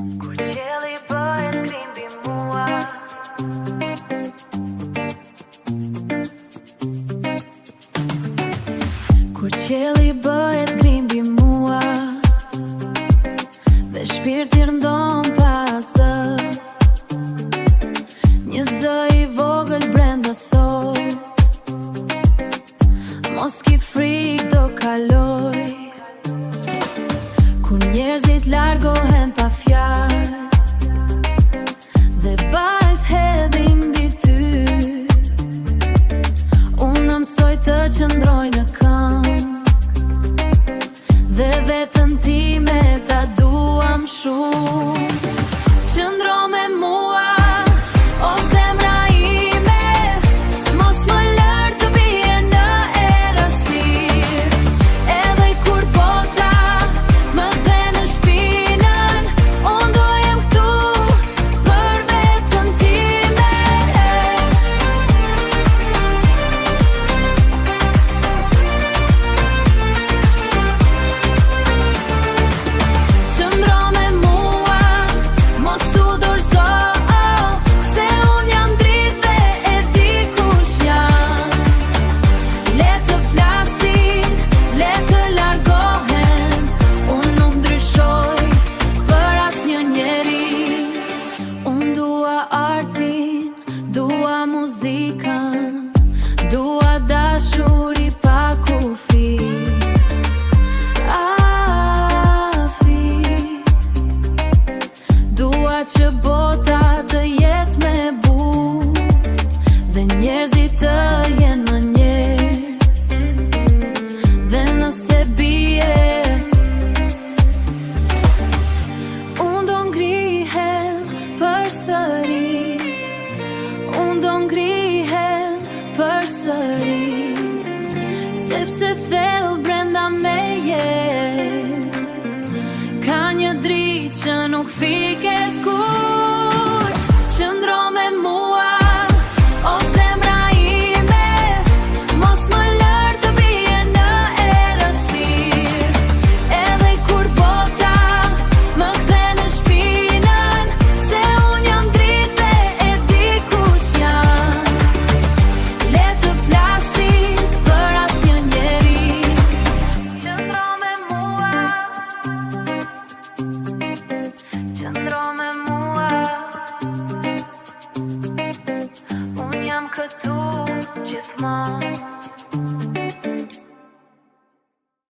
Kur qielli bëhet grim mbi mua, kur qielli bëhet grim mbi mua dhe shpirti rëndon pasë, një zë I vogël brenda thot, mos ki frik do kaloj. Kur njerëzit largohen pa fjalë dhe balt hedhin mbi ty, unë mësoj të qëndroj në këmbë dhe vetën time ta duam shumë. Qëndro me mua, o zemra ime, mos më lër të bie në errësirë, edhe kur bota më the në shpinën, unë do jem këtu për vetën time. Qëndro me mua, mos u dorëzo, se unë jam dritë dhe e di kush jam. Le të flasin, le të largohen, unë nuk ndryshoj për asnjë njeri. Unë dua artin, dua muzikën, dua dashuri pa kufi. Dua që bota të jetë me but dhe njerëzit të jenë më njerëz. Dhe nëse bie, unë do ngrihem përsëri, unë do ngrihem përsëri, sepse thellë brenda meje ka një dritë që nuk fiket kur.